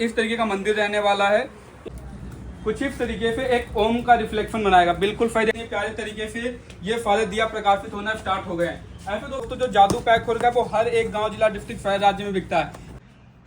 इस तरीके का मंदिर रहने वाला है। कुछ इस तरीके से एक ओम का रिफ्लेक्शन बनाएगा, बिल्कुल फायदे प्यारे तरीके से ये सारे दिया प्रकाशित होना स्टार्ट हो गए हैं। ऐसे दोस्तों जो जादू पैक हो रखा है वो हर एक गांव, जिला, डिस्ट्रिक्ट, शहर, राज्य में बिकता है।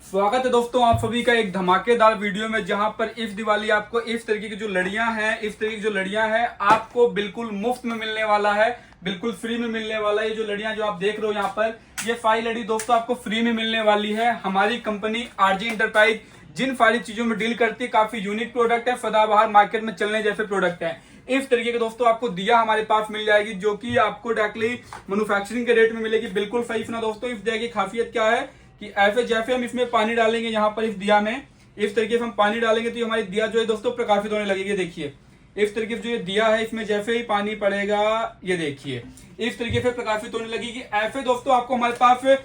स्वागत है दोस्तों आप सभी का एक धमाकेदार वीडियो में, जहां पर इस दिवाली आपको इस तरीके की जो लड़ियां हैं, इस तरीके की जो लड़ियां हैं आपको बिल्कुल मुफ्त में मिलने वाला है, बिल्कुल फ्री में मिलने वाला है। ये जो लड़ियां जो आप देख रहे हो यहाँ पर, ये 5 लड़ी दोस्तों आपको फ्री में मिलने वाली है। हमारी कंपनी आरजे इंटरप्राइज जिन सारी चीजों में डील करती है, काफी यूनिक प्रोडक्ट है, सदाबहार मार्केट में चलने जैसे प्रोडक्ट है। इस तरीके के दोस्तों आपको दिया हमारे पास मिल जाएगी, जो कि आपको डायरेक्टली मैन्युफैक्चरिंग के रेट में मिलेगी, बिल्कुल सही सुना दोस्तों। इस दिया की खासियत क्या है कि ऐसे जैसे हम इसमें पानी डालेंगे, यहाँ पर इस दिया में इस तरीके से हम पानी डालेंगे तो हमारी दिया जो है दोस्तों प्रकाशित होने लगेगी। देखिए इस तरीके से जो ये दिया है, इसमें जैसे ही पानी पड़ेगा ये देखिए इस तरीके से प्रकाशित होने लगेगी। ऐसे दोस्तों आपको हमारे पास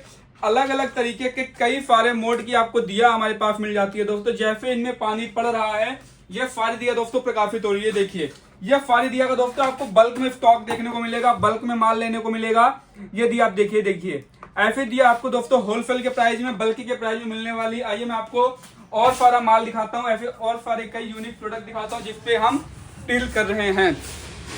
अलग अलग तरीके के कई सारे मोड की आपको दिया हमारे पास मिल जाती है दोस्तों। जैसे इनमें पानी पड़ रहा है, ये सारी दिया दोस्तों प्रकाशित हो रही है। देखिए ये सारी दिया का दोस्तों आपको बल्क में स्टॉक देखने को मिलेगा, बल्क में माल लेने को मिलेगा। ये दिया आप देखिए ऐसे दिया आपको दोस्तों होलसेल के प्राइस में, बल्कि के प्राइस में मिलने वाली। आइए मैं आपको और सारा माल दिखाता हूँ, ऐसे और सारे कई यूनिक प्रोडक्ट दिखाता हूँ जिसपे हम डील कर रहे हैं।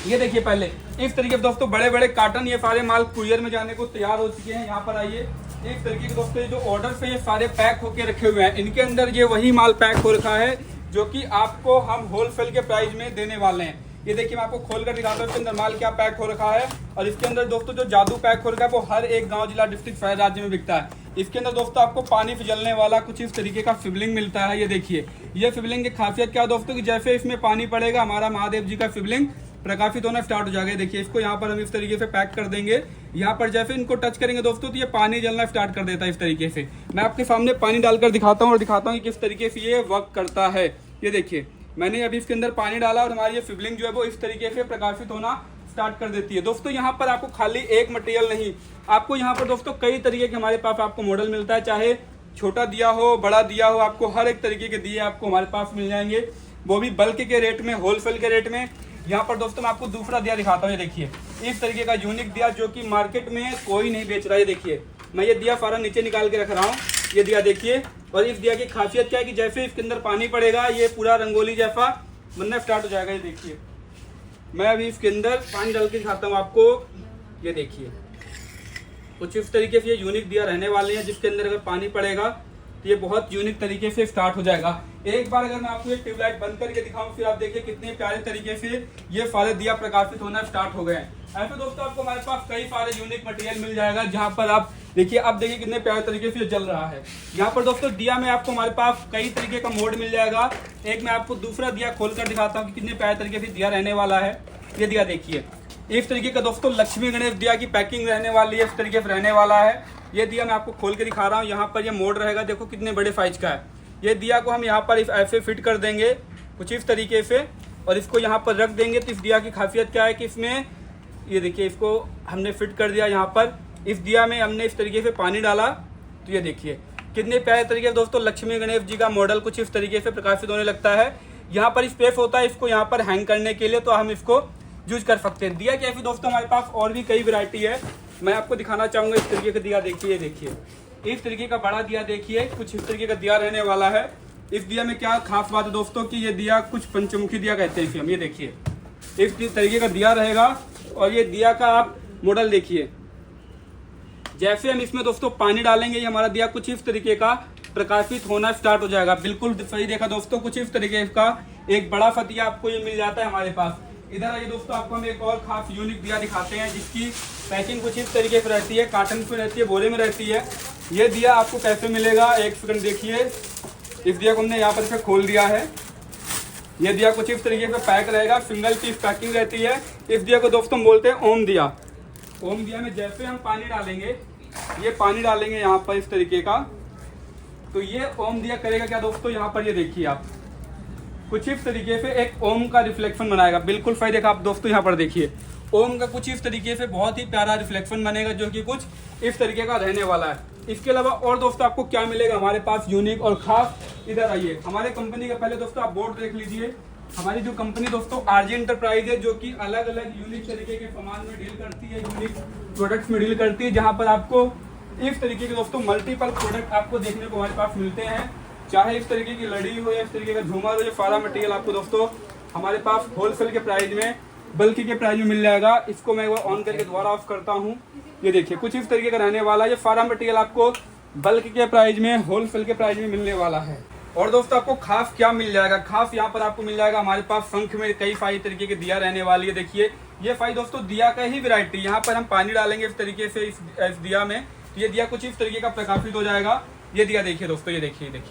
ये देखिए पहले इस तरीके से दोस्तों बड़े बड़े कार्टन, ये सारे माल कुरियर में जाने को तैयार हो चुके हैं। यहाँ पर आइए इस तरीके के दोस्तों जो ऑर्डर पे ये सारे पैक होके रखे हुए हैं, इनके अंदर ये वही माल पैक हो रखा है जो कि आपको हम होलसेल के प्राइस में देने वाले हैं। ये देखिए मैं आपको खोल कर दिखाता हूँ इसके अंदर माल क्या पैक हो रखा है। और इसके अंदर दोस्तों जो जादू पैक हो रखा है वो हर एक गांव, जिला, डिस्ट्रिक्ट, शहर, राज्य में बिकता है। इसके अंदर दोस्तों आपको पानी से जलने वाला कुछ इस तरीके का शिवलिंग मिलता है। ये देखिए ये शिवलिंग की खासियत क्या है दोस्तों कि जैसे इसमें पानी पड़ेगा हमारा महादेव जी का शिवलिंग प्रकाशित होना स्टार्ट हो जाएगा। देखिए इसको यहाँ पर हम इस तरीके से पैक कर देंगे। यहाँ पर जैसे इनको टच करेंगे दोस्तों तो ये पानी जलना स्टार्ट कर देता है। इस तरीके से मैं आपके सामने पानी डालकर दिखाता हूँ और दिखाता हूँ कि किस तरीके से ये वर्क करता है। ये देखिए मैंने अभी इसके अंदर पानी डाला और हमारी ये शिवलिंग जो है वो इस तरीके से प्रकाशित होना स्टार्ट कर देती है। दोस्तों यहाँ पर आपको खाली एक मटेरियल नहीं, आपको यहाँ पर दोस्तों कई तरीके के हमारे पास आपको मॉडल मिलता है। चाहे छोटा दिया हो, बड़ा दिया हो, आपको हर एक तरीके के दिए आपको हमारे पास मिल जाएंगे, वो भी बल्क के रेट में, होलसेल के रेट में। यहाँ पर दोस्तों मैं आपको दूसरा दिया दिखाता हूँ। ये देखिए इस तरीके का यूनिक दिया जो कि मार्केट में कोई नहीं बेच रहा है। ये देखिए मैं ये दिया सारा नीचे निकाल के रख रहा हूँ। ये दिया देखिए, और इस दिया की खासियत क्या है कि जैसे इसके अंदर पानी पड़ेगा ये पूरा रंगोली जैसा बनना स्टार्ट हो जाएगा। ये देखिए मैं अभी इसके अंदर पानी डाल के दिखाता हूँ आपको। ये देखिए कुछ इस तरीके से ये यूनिक दिया रहने वाले हैं, जिसके अंदर अगर पानी पड़ेगा तो ये बहुत यूनिक तरीके से स्टार्ट हो जाएगा। एक बार अगर मैं आपको ये ट्यूबलाइट बंद करके दिखाऊं, फिर आप देखिए कितने प्यारे तरीके से ये सारे दिया प्रकाशित होना स्टार्ट हो गए हैं। ऐसे दोस्तों आपको हमारे पास कई सारे यूनिक मटेरियल मिल जाएगा, जहां पर आप देखिए, अब देखिए कितने प्यारे तरीके से जल रहा है। यहाँ पर दोस्तों दिया में आपको हमारे पास कई तरीके का मोड मिल जाएगा। एक मैं आपको दूसरा दिया खोल कर दिखाता हूँ कि कितने प्यारे तरीके से दिया रहने वाला है। ये दिया देखिए इस तरीके का दोस्तों लक्ष्मी गणेश दिया की पैकिंग रहने वाली है, इस तरीके से रहने वाला है। ये दिया मैं आपको खोल के दिखा रहा हूँ। यहाँ पर ये मोड रहेगा, देखो कितने बड़े साइज का है। ये दिया को हम यहाँ पर ऐसे फिट कर देंगे कुछ इस तरीके से, और इसको यहाँ पर रख देंगे। तो इस दिया की खासियत क्या है कि इसमें ये देखिए इसको हमने फिट कर दिया। यहाँ पर इस दिया में हमने इस तरीके से पानी डाला तो ये देखिए कितने प्यारे तरीके से दोस्तों लक्ष्मी गणेश जी का मॉडल कुछ इस तरीके से प्रकाशित होने लगता है। यहाँ पर स्पेस होता है इसको यहाँ पर हैंग करने के लिए, तो हम इसको यूज कर सकते हैं। दिया कैसे दोस्तों हमारे पास और भी कई वैरायटी है, मैं आपको दिखाना चाहूँगा। इस तरीके का दिया देखिए, देखिए इस तरीके का बड़ा दिया देखिए, कुछ इस तरीके का दिया रहने वाला है। इस दिया में क्या खास बात है दोस्तों कि ये दिया कुछ पंचमुखी दिया कहते हैं इसे हम। ये देखिए इस तरीके का दिया रहेगा, और ये दिया का आप मॉडल देखिए। जैसे हम इसमें दोस्तों पानी डालेंगे, ये हमारा दिया कुछ इस तरीके का प्रकाशित होना स्टार्ट हो जाएगा। बिल्कुल सही देखा दोस्तों, कुछ इस तरीके का एक बड़ा सा दिया आपको ये मिल जाता है हमारे पास। इधर आइए दोस्तों, आपको हम एक और खास यूनिक दिया दिखाते हैं, जिसकी पैकिंग कुछ इस तरीके से रहती है, कार्टन में रहती है, बोरे में रहती है। ये दिया आपको कैसे मिलेगा, एक सेकंड देखिए। इस दिया को हमने यहाँ पर से खोल दिया है। ये दिया कुछ इस तरीके से पैक रहेगा, सिंगल पीस पैकिंग रहती है। इस दिया को दोस्तों हम बोलते हैं ओम दिया। ओम दिया में जैसे हम पानी डालेंगे, ये पानी डालेंगे यहाँ पर इस तरीके का, तो ये ओम दिया करेगा क्या दोस्तों, यहाँ पर ये देखिए आप कुछ इस तरीके से एक ओम का रिफ्लेक्शन बनाएगा। बिल्कुल सही देखा आप दोस्तों, यहाँ पर देखिए ओम का कुछ इस तरीके से बहुत ही प्यारा रिफ्लेक्शन बनेगा, जो कि कुछ इस तरीके का रहने वाला है। इसके अलावा और दोस्तों आपको क्या मिलेगा हमारे पास यूनिक और खास, इधर आइए। हमारे कंपनी का पहले दोस्तों आप बोर्ड देख लीजिए। हमारी जो कंपनी दोस्तों आरजे इंटरप्राइज है, जो कि अलग अलग यूनिक तरीके के सामान में डील करती है, यूनिक प्रोडक्ट्स में डील करती है, जहां पर आपको इस तरीके के दोस्तों मल्टीपल प्रोडक्ट आपको देखने को हमारे पास मिलते हैं। चाहे इस तरीके की लड़ी हो या इस तरीके का झूमर हो, ये सारा मटेरियल आपको दोस्तों हमारे पास होलसेल के प्राइस में, बल्क के प्राइस में मिल जाएगा। इसको मैं ऑन करके दोबारा ऑफ करता हूँ। ये देखिए कुछ इस तरीके का रहने वाला है। ये सारा मटेरियल आपको बल्क के प्राइस में, होलसेल के प्राइस में मिलने वाला है। और दोस्तों आपको खास क्या मिल जाएगा, खास यहाँ पर आपको मिल जाएगा हमारे पास शंख में कई सारी तरीके के दिया रहने वाली है। देखिए ये फाई दोस्तों दिया का ही वैरायटी, यहाँ पर हम पानी डालेंगे इस तरीके से इस दिया में, ये दिया कुछ इस तरीके का प्रकाशित हो जाएगा। ये दिया देखिए दोस्तों, ये देखिए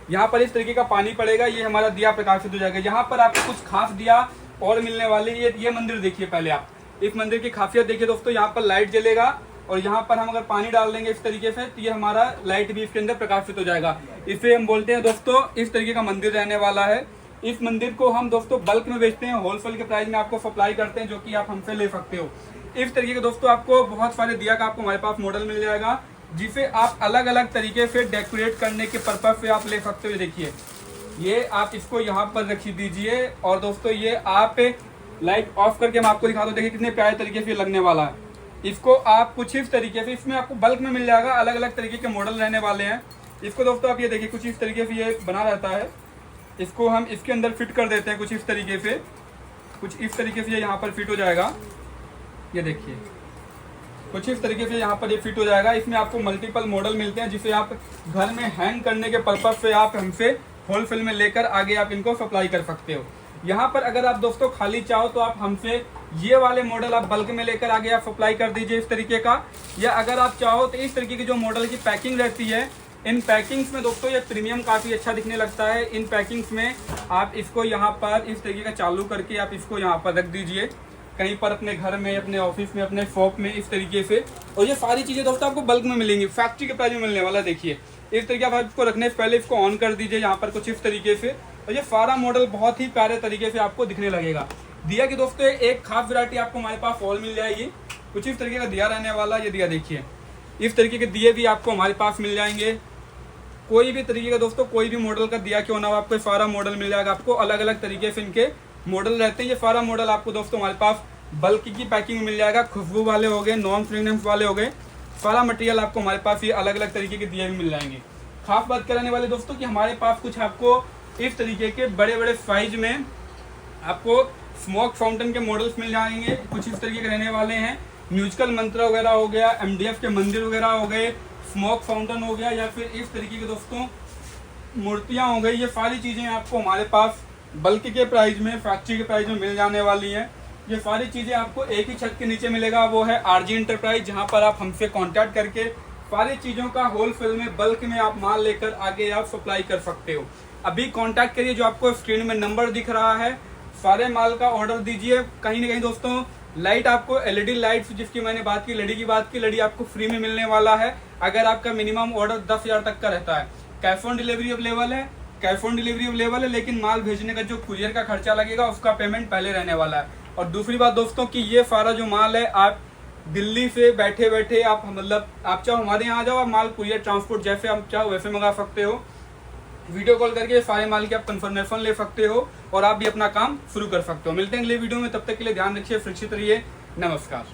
यहाँ पर इस तरीके का पानी पड़ेगा, ये हमारा दिया प्रकाशित हो जाएगा। यहाँ पर आपको कुछ खास दिया और मिलने वाले। ये मंदिर देखिए, पहले आप इस मंदिर की खासियत देखिए दोस्तों, यहाँ पर लाइट जलेगा और यहाँ पर हम अगर पानी डाल देंगे इस तरीके से तो ये हमारा लाइट भी इसके अंदर प्रकाशित हो जाएगा। इसे हम बोलते हैं दोस्तों इस तरीके का मंदिर रहने वाला है। इस मंदिर को हम दोस्तों बल्क में बेचते हैं, होलसेल के प्राइस में आपको सप्लाई करते हैं, जो कि आप हमसे ले सकते हो। इस तरीके के दोस्तों आपको बहुत सारे दिया का आपको हमारे पास मॉडल मिल जाएगा, जिसे आप अलग अलग तरीके से डेकोरेट करने के पर्पज से आप ले सकते हो। देखिए ये आप इसको यहाँ पर रख दीजिए और दोस्तों ये आप लाइट ऑफ करके मैं आपको दिखा दूं। देखिए कितने प्यारे तरीके से लगने वाला है। इसको आप कुछ इस तरीके से, इसमें आपको बल्क में मिल जाएगा, अलग अलग तरीके के मॉडल रहने वाले हैं। इसको दोस्तों आप ये देखिए कुछ इस तरीके से ये बना रहता है। इसको हम इसके अंदर फिट कर देते हैं कुछ इस तरीके से, कुछ इस तरीके से ये यहाँ पर फिट हो जाएगा। ये देखिए कुछ इस तरीके से यहाँ पर ये फिट हो जाएगा। इसमें आपको मल्टीपल मॉडल मिलते हैं, जिसे आप घर में हैंग करने के पर्पज से आप हमसे होलसेल में लेकर आगे आप इनको सप्लाई कर सकते हो। यहाँ पर अगर आप दोस्तों खाली चाहो तो आप हमसे ये वाले मॉडल आप बल्क में लेकर आगे आप सप्लाई कर दीजिए इस तरीके का, या अगर आप चाहो तो इस तरीके की जो मॉडल की पैकिंग रहती है, इन पैकिंग्स में दोस्तों ये प्रीमियम काफ़ी अच्छा दिखने लगता है। इन पैकिंग्स में आप इसको यहाँ पर इस तरीके का चालू करके आप इसको यहाँ पर रख दीजिए कहीं पर, अपने घर में, अपने ऑफिस में, अपने शॉप में, इस तरीके से। और ये सारी चीज़ें दोस्तों आपको बल्क में मिलेंगी, फैक्ट्री के प्राइस में मिलने वाला। देखिए इस तरीके आप इसको रखने से पहले इसको ऑन कर दीजिए यहाँ पर कुछ इस तरीके से, और ये सारा मॉडल बहुत ही प्यारे तरीके से आपको दिखने लगेगा। दिया की दोस्तों एक खास वैरायटी आपको हमारे पास और मिल जाएगी, कुछ इस तरीके का दिया रहने वाला। ये दिया देखिए, इस तरीके के दिए भी आपको हमारे पास मिल जाएंगे। कोई भी तरीके का दोस्तों, कोई भी मॉडल का दिया क्यों ना हो, आपको सारा मॉडल मिल जाएगा। आपको अलग अलग तरीके से इनके मॉडल रहते हैं। ये सारा मॉडल आपको दोस्तों हमारे पास बल्क की पैकिंग में मिल जाएगा। खुशबू वाले हो गए, नॉन फ्रेग्रेंस वाले हो गए, सारा मटेरियल आपको हमारे पास ये अलग अलग तरीके के दिए भी मिल जाएंगे। खास बात कराने वाले दोस्तों कि हमारे पास कुछ आपको इस तरीके के बड़े बड़े साइज में आपको स्मोक फाउंटेन के मॉडल्स मिल जाएंगे, कुछ इस तरीके के रहने वाले हैं। म्यूजिकल मंत्र वगैरह हो गया, MDF के मंदिर वगैरह हो गए, स्मोक फाउंटेन हो गया, या फिर इस तरीके के दोस्तों मूर्तियाँ हो गई। ये सारी चीज़ें आपको हमारे पास बल्क के प्राइस में, फैक्ट्री के प्राइस में मिल जाने वाली हैं। ये सारी चीज़ें आपको एक ही छत के नीचे मिलेगा, वो है RG इंटरप्राइज, जहाँ पर आप हमसे कांटेक्ट करके सारी चीज़ों का होलसेल में, बल्क में आप माल लेकर आगे आप सप्लाई कर सकते हो। अभी कांटेक्ट करिए, जो आपको स्क्रीन में नंबर दिख रहा है, सारे माल का ऑर्डर दीजिए। कहीं ना कहीं दोस्तों लाइट आपको LED लाइट्स, जिसकी मैंने बात की, लड़ी की बात की, लड़ी आपको फ्री में मिलने वाला है अगर आपका मिनिमम ऑर्डर 10,000 तक का रहता है। कैश ऑन डिलीवरी अवेलेबल है, कैश ऑन डिलीवरी अवेलेबल है, लेकिन माल भेजने का जो कुरियर का खर्चा लगेगा उसका पेमेंट पहले रहने वाला है। और दूसरी बात दोस्तों कि ये सारा जो माल है, आप दिल्ली से बैठे बैठे आप मतलब आप चाहो हमारे यहाँ आ जाओ, आप माल कुरियर ट्रांसपोर्ट जैसे आप चाहो वैसे मंगा सकते हो। वीडियो कॉल करके सारे माल की आप कंफर्मेशन ले सकते हो और आप भी अपना काम शुरू कर सकते हो। मिलते हैं अगले वीडियो में, तब तक के लिए ध्यान रखिए, सुरक्षित रहिए, नमस्कार।